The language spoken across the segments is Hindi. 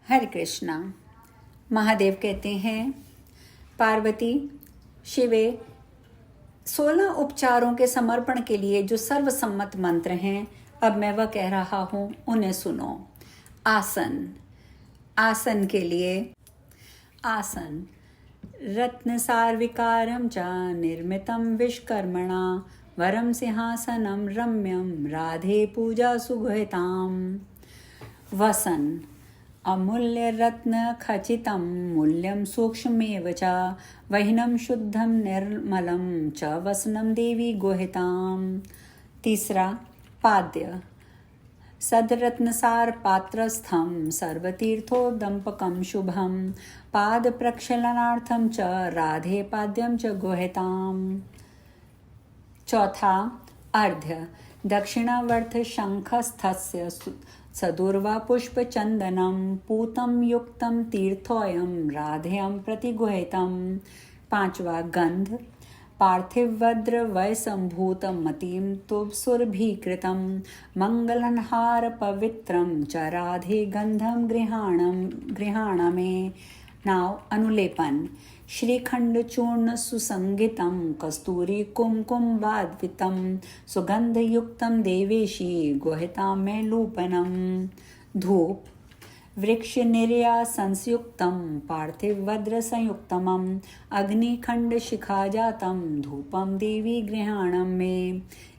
हरे कृष्णा। महादेव कहते हैं, पार्वती शिवे 16 उपचारों के समर्पण के लिए जो सर्वसम्मत मंत्र हैं, अब मैं वह कह रहा हूँ, उन्हें सुनो। आसन। आसन के लिए आसन रत्नसार्विकारं च निर्मितं विश्वकर्मणा वरं सिंहासनं रम्यं राधे पूजा सुगुहिताम्। वसन। अमूल्यरत्नखचितं मूल्यं सूक्ष्ममेव च वह्निं शुद्धं निर्मलं च वसनं देवी गुहिताम्। तीसरा पाद्य। सद्रत्नसार पात्रस्थं सर्वतीर्थोदंपकं शुभं पादप्रक्षालनार्थं च राधे पाद्यं च गुहिताम्। चौथा अर्घ्य। दक्षिणावर्त शंखस्थस्य सदुर्वा पुष्पचंदनं पूतं युक्तं तीर्थोऽयं राधेयं प्रति गुहितम्। पांचवा गंध। पार्थिवद्र वैसंभूतं मतिं तुभसुरभिकृतं मंगलहार पवित्रं च राधे गंधं गृहाण में। नाव अनुलेपन। श्रीखंड चूर्ण सुसंगितं कस्तूरी कुमकुम वाद्वितं सुगंधयुक्तं देवेशी गुहितां मे लूपनम्। धूप। वृक्ष निर्या संयुक्तं पार्थिवद्र संयुक्तमं अग्निखंड शिखा जातं धूपं देवी गृहाणं मे।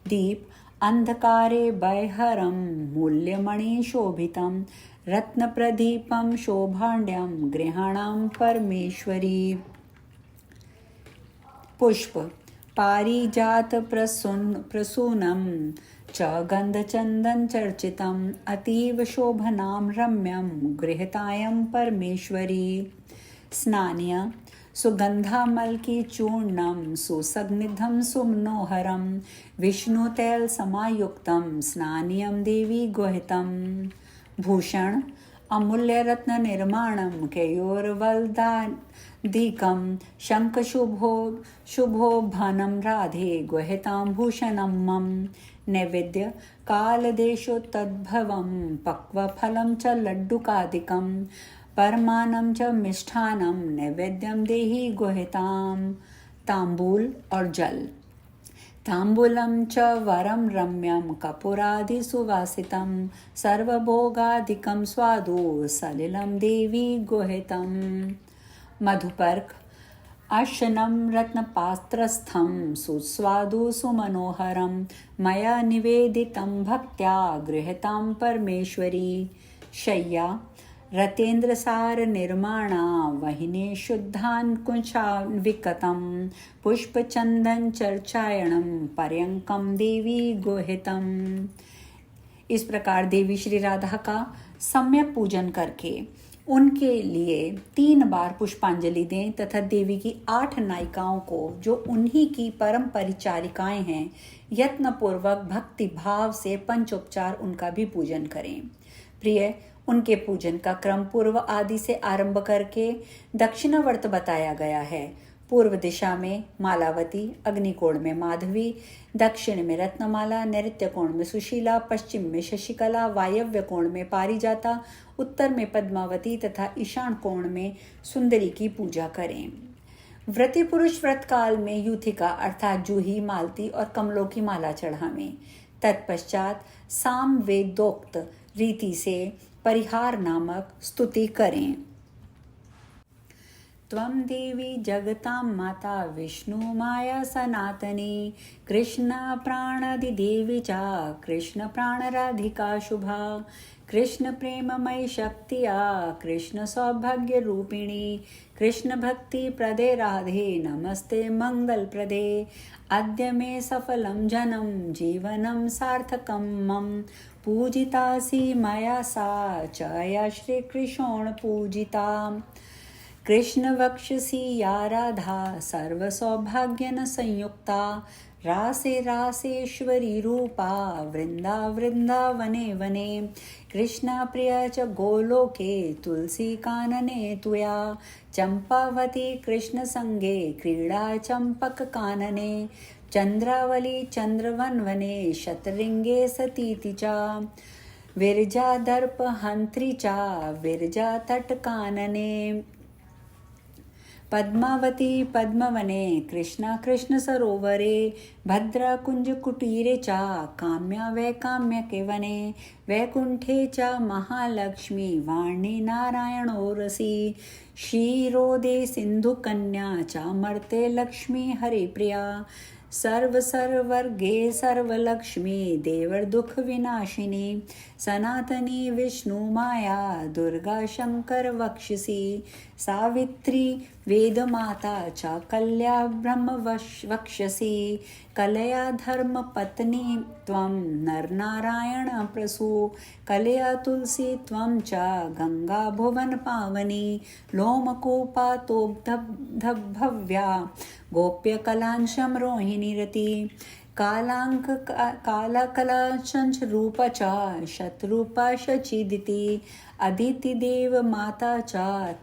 दीप। अंधकारे बयहरं मूल्यमणि शोभितं रत्नप्रदीपं शोभाढ्यं गृहाणां परमेश्वरी। पुष्प। पारिजात प्रसूनं च गंधचंदन चर्चितम् अतीव शोभनां रम्यं गृहीतायं परमेश्वरी। स्नानीय। सुगंधामलकी चूर्णं सुसंनिग्धं सुमनोहरं विष्णुतैल समायुक्तं स्नानीयं देवी गुहितम्। भूषण। अमूल्य रत्न निर्माणं केयूरवल्दादिकं शंखशुभोभनं राधे गुहितां भूषणं मम। नैवेद्य। कालदेशोत्तद्भवं पक्वफलं च लड्डुकादिकं परमानं च मिष्ठानं नैवेद्यं देहि गुहिताम्। तांबूल और जल। तांबूलं च वरं रम्यं कपूरादिसुवासितं सर्वभोगादिकं स्वादु सलिलं देवी गुहितम्। मधुपर्क। अर्शनं रत्नपात्रस्थं सुस्वादु सुमनोहरं मया निवेदितं भक्त्या गृहीतां परमेश्वरी। शय्या। रतेन्द्रसार निर्माणा वहिने शुद्धान्कुशान्विकतं पुष्पचंदन चर्चायणं पर्यंकं देवी गुहितम्। इस प्रकार देवी श्री राधा का सम्यक पूजन करके उनके लिए 3 बार पुष्पांजलि दें तथा देवी की 8 नायिकाओं को, जो उन्हीं की परम परिचारिकाएं हैं, यत्नपूर्वक भक्ति भाव से पंचोपचार उनका भी पूजन करें। प्रिय, उनके पूजन का क्रम पूर्व आदि से आरंभ करके दक्षिणावर्त बताया गया है। पूर्व दिशा में मालावती, अग्निकोण में माधवी, दक्षिण में रत्नमाला, नैऋत्य कोण में सुशीला, पश्चिम में शशिकला, वायव्य कोण में पारिजाता, उत्तर में पद्मावती तथा ईशान कोण में सुंदरी की पूजा करें। व्रती पुरुष व्रत काल में यूथिका अर्थात जूही, मालती और कमलों की माला चढ़ावें। तत्पश्चात साम वेदोक्त रीति से परिहार नामक स्तुति करें। त्वं देवी जगतां माता विष्णु माया सनातनी कृष्ण प्राणादिदेवी च कृष्ण प्राणराधिका शुभा कृष्ण प्रेममयी शक्तिया कृष्ण सौभाग्य रूपिणी कृष्ण भक्ति प्रदे राधे नमस्ते मंगल प्रदे अद्य मे सफलं जनं जीवनं सार्थकं मम पूजितासि मया सा च श्री कृष्ण पूजिता कृष्ण वक्षसि या राधा सर्व सौभाग्यन संयुक्ता रासे रासेश्वरी रूपा वृंदा वृंदावने वने कृष्णा प्रिया च गोलोके तुलसी कानने तुया चंपावती कृष्ण संगे क्रीडा चंपक कानने चंद्रावली चंद्रवनवने शतरिंगे सतीति च विरजा दर्प हंत्री चा विरजा तट कानने पद्मावती पद्मवने कृष्णा कृष्ण सरोवरे भद्रा कुंज कुटीरे चा काम्या वैकाम्य के वने वैकुंठे चा महालक्ष्मी वाणी नारायणोरसी क्षीरोदे सिंधु कन्या चा मर्ते लक्ष्मी हरिप्रिया सर्व सर्वर्गे सर्वलक्ष्मी देवर दुख विनाशिनी सनातनी विष्णु माया दुर्गा शंकर वक्षसी सावित्री वेद माता च कल्या ब्रह्म वक्षसी कलया धर्म पत्नी त्वं नर नारायण प्रसू कलया तुलसी त्वं च गंगा भुवन पावनी लोमकूपातोब्धभव्या गोप्य कलांशम रोहिणी रति कालांक कालाकलांश रूप च शतरूपा शचिदिति अदिति देव माता च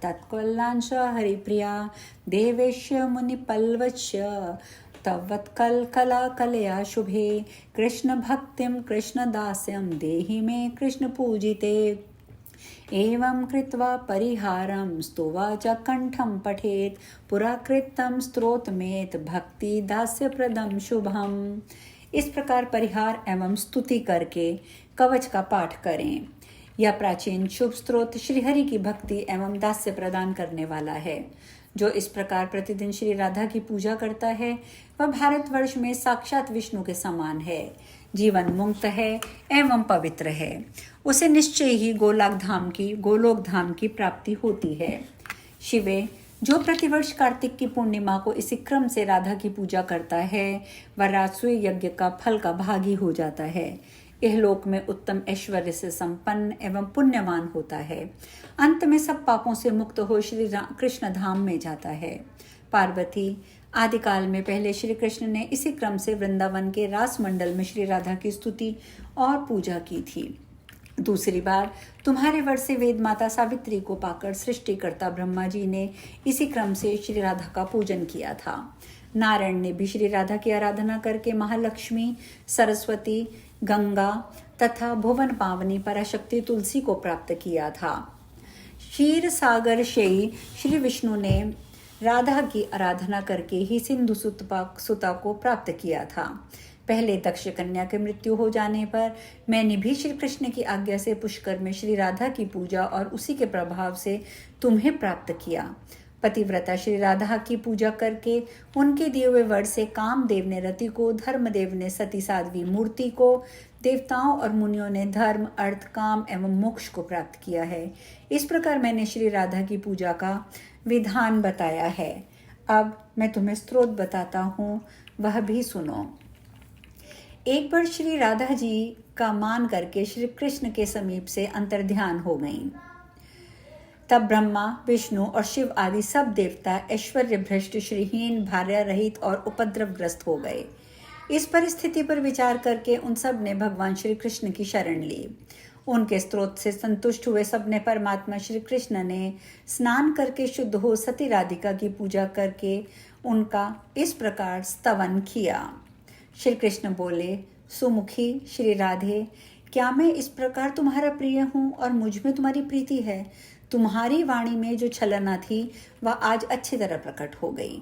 तत्कलांश हरिप्रिया देवेश्य मुनिपल्वश्य तवत्कलकला कलया शुभे कृष्ण भक्तिं कृष्ण दास्यं देहि मे कृष्ण पूजिते एवं कृत्वा परिहारं स्तुवा च कंठं पठेत् पुराकृतं स्तोत्रमेत भक्ति दास्य प्रदम शुभम। इस प्रकार परिहार एवं स्तुति करके कवच का पाठ करें। यह प्राचीन शुभ स्तोत्र श्रीहरि की भक्ति एवं दास्य प्रदान करने वाला है। जो इस प्रकार प्रतिदिन श्री राधा की पूजा करता है वह भारतवर्ष में साक्षात विष्णु के समान है, जीवन मुक्त है एवं पवित्र है। उसे निश्चय ही गोलोक धाम की प्राप्ति होती है। शिवे, जो प्रतिवर्ष कार्तिक की पूर्णिमा को इसी क्रम से राधा की पूजा करता है वह राजसूय यज्ञ का फल का भागी हो जाता है। यह लोक में उत्तम ऐश्वर्य से संपन्न एवं पुण्यवान होता है। अंत में सब पापों से मुक्त हो श्री कृष्ण धाम में जाता है। पार्वती, आदिकाल में पहले श्री कृष्ण ने इसी क्रम से वृंदावन के रास मंडल में श्री राधा की स्तुति और पूजा की थी। दूसरी बार तुम्हारे वर से वेद माता सावित्री को पाकर सृष्टिकर्ता ब्रह्मा जी ने इसी क्रम से श्री राधा का पूजन किया था। नारायण ने भी श्री राधा की आराधना करके महालक्ष्मी, सरस्वती, गंगा तथा भुवन पावनी पराशक्ति तुलसी को प्राप्त किया था। क्षीर सागर शेई श्री विष्णु ने राधा की आराधना करके ही सिंधु सुता को प्राप्त किया था। पहले दक्ष कन्या की मृत्यु हो जाने पर मैंने भी श्री कृष्ण की आज्ञा से पुष्कर में श्री राधा की पूजा और उसी के प्रभाव से तुम्हें प्राप्त किया। पतिव्रता श्री राधा की पूजा करके उनके दिए हुए वर से कामदेव ने रति को, धर्मदेव ने सती साध्वी मूर्ति को, देवताओं और मुनियों ने धर्म, अर्थ, काम एवं मोक्ष को प्राप्त किया है। इस प्रकार मैंने श्री राधा की पूजा का विधान बताया है। अब मैं तुम्हें स्त्रोत बताता हूँ, वह भी सुनो। एक बार श्री राधा जी का मान करके श्री कृष्ण के समीप से अंतर्ध्यान हो गईं। तब ब्रह्मा, विष्णु और शिव आदि सब देवता ऐश्वर्य भ्रष्ट, श्रीहीन, भार्या रहित और उपद्रवग्रस्त हो गए। इस परिस्थिति पर विचार करके उन सब ने भगवान श्री कृष्ण की शरण ली। उनके स्तोत्र से संतुष्ट हुए सबने परमात्मा श्री कृष्ण ने स्नान करके शुद्ध हो सती राधिका की पूजा करके उनका इस प्रकार स्तवन किया। श्री कृष्ण बोले, सुमुखी श्री राधे, क्या मैं इस प्रकार तुम्हारा प्रिय हूँ और मुझ में तुम्हारी प्रीति है? तुम्हारी वाणी में जो छलना थी वह आज अच्छी तरह प्रकट हो गई।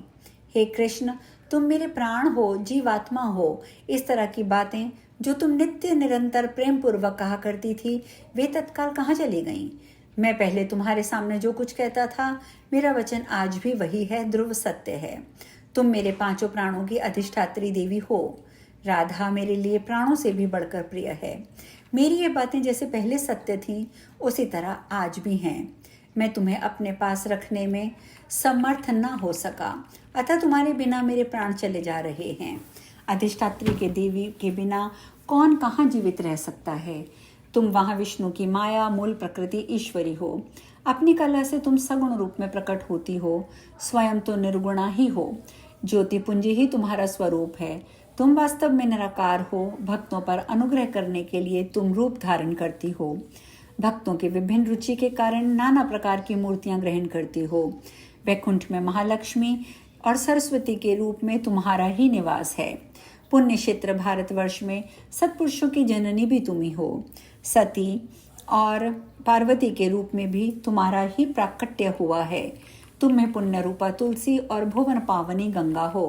हे कृष्ण, तुम मेरे प्राण हो, जीवात्मा हो। इस तरह की बातें जो तुम नित्य निरंतर प्रेम पूर्वक कहा करती थी वे तत्काल कहाँ चली गईं? मैं पहले तुम्हारे सामने जो कुछ कहता था मेरा वचन आज भी वही है, ध्रुव सत्य है। तुम मेरे पांचों प्राणों की अधिष्ठात्री देवी हो। राधा मेरे लिए प्राणों से भी बढ़कर प्रिय है। मेरी ये बातें जैसे पहले सत्य थीं उसी तरह आज भी हैं। मैं तुम्हें अपने पास रखने में समर्थ न हो सका, अतः तुम्हारे बिना मेरे प्राण चले जा रहे हैं। अधिष्ठात्री के देवी के बिना कौन कहाँ जीवित रह सकता है? तुम वहाँ विष्णु की माया, मूल प्रकृति, ईश्वरी हो। अपनी कला से तुम सगुण रूप में प्रकट होती हो, स्वयं तो निर्गुणा ही हो। ज्योति पुंजी ही तुम्हारा स्वरूप है। तुम वास्तव में निराकार हो। भक्तों पर अनुग्रह करने के लिए तुम रूप धारण करती हो। भक्तों के विभिन्न रुचि के कारण नाना प्रकार की मूर्तियां ग्रहण करती हो। वैकुंठ में महालक्ष्मी और सरस्वती के रूप में तुम्हारा ही निवास है। पुण्य क्षेत्र भारतवर्ष में सत्पुरुषों की जननी भी तुम ही हो। सती और पार्वती के रूप में भी तुम्हारा ही प्राकट्य हुआ है। तुम में पुण्य रूपा तुलसी और भुवन पावनी गंगा हो।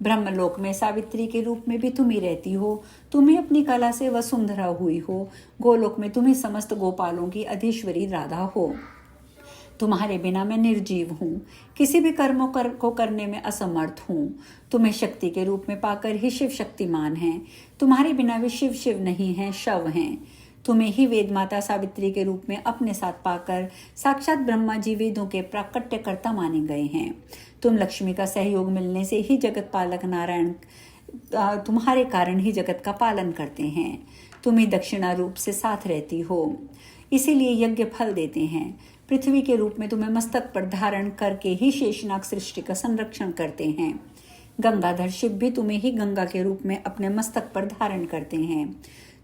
ब्रह्मलोक में सावित्री के रूप में भी तुम ही रहती हो। तुम ही अपनी कला से वसुंधरा हुई हो। गोलोक में तुम ही समस्त गोपालों की अधीश्वरी राधा हो। तुम्हारे बिना मैं निर्जीव हूँ, किसी भी कर्मों को करने में असमर्थ हूँ। तुम्हें शक्ति के रूप में पाकर ही शिव शक्तिमान हैं। तुम्हारे बिना वे शिव शिव नहीं हैं, शव हैं। तुम्हें ही वेद माता सावित्री के रूप में अपने साथ पाकर साक्षात ब्रह्मा जी वेदों के प्राकट्यकर्ता माने गए हैं। तुम लक्ष्मी का सहयोग मिलने से ही जगत पालक नारायण तुम्हारे कारण ही जगत का पालन करते हैं। तुम ही दक्षिणा रूप से साथ रहती हो, इसीलिए यज्ञ फल देते हैं। पृथ्वी के रूप में तुम्हें मस्तक पर धारण करके ही शेषनाग सृष्टि का संरक्षण करते हैं। गंगाधर शिव भी तुम्हें ही गंगा के रूप में अपने मस्तक पर धारण करते हैं।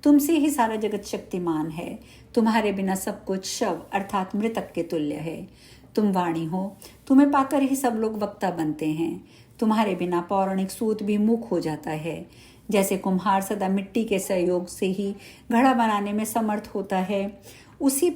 तुमसे ही सारा जगत शक्तिमान है। तुम्हारे बिना सब कुछ शव अर्थात मृतक के तुल्य है। तुम वाणी हो, तुम्हें पाकर ही सब लोग वक्ता बनते हैं। तुम्हारे बिना पौराणिक सूत भी मूक हो जाता है। जैसे कुम्हार सदा मिट्टी के सहयोग से ही घड़ा बनाने में समर्थ होता है, उसी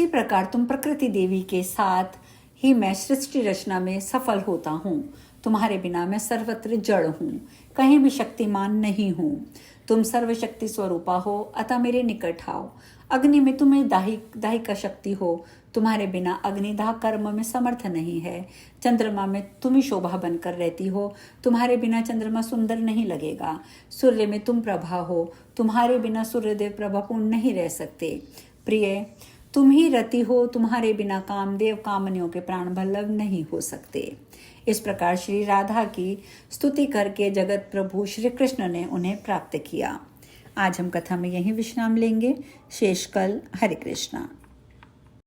प्रकार तुम प्रकृति देवी के साथ ही मैं सृष्टि रचना में सफल होता हूँ। तुम्हारे बिना मैं सर्वत्र जड़ हूँ, कहीं भी शक्तिमान नहीं हूँ। तुम सर्वशक्ति स्वरूपा हो, अतः मेरे निकट आओ। अग्नि में तुम्हें दाहिका शक्ति हो। तुम्हारे बिना अग्निदाह कर्म में समर्थ नहीं है। चंद्रमा में तुम ही शोभा बनकर रहती हो। तुम्हारे बिना चंद्रमा सुंदर नहीं लगेगा। सूर्य में तुम प्रभा हो। तुम्हारे बिना सूर्यदेव प्रभापूर्ण नहीं रह सकते। प्रिय, तुम ही रति हो। तुम्हारे बिना कामदेव कामनियों के प्राण बल्लभ नहीं हो सकते। इस प्रकार श्री राधा की स्तुति करके जगत प्रभु श्री कृष्ण ने उन्हें प्राप्त किया। आज हम कथा में यहीं विश्राम लेंगे। शेष कल। हरे कृष्णा।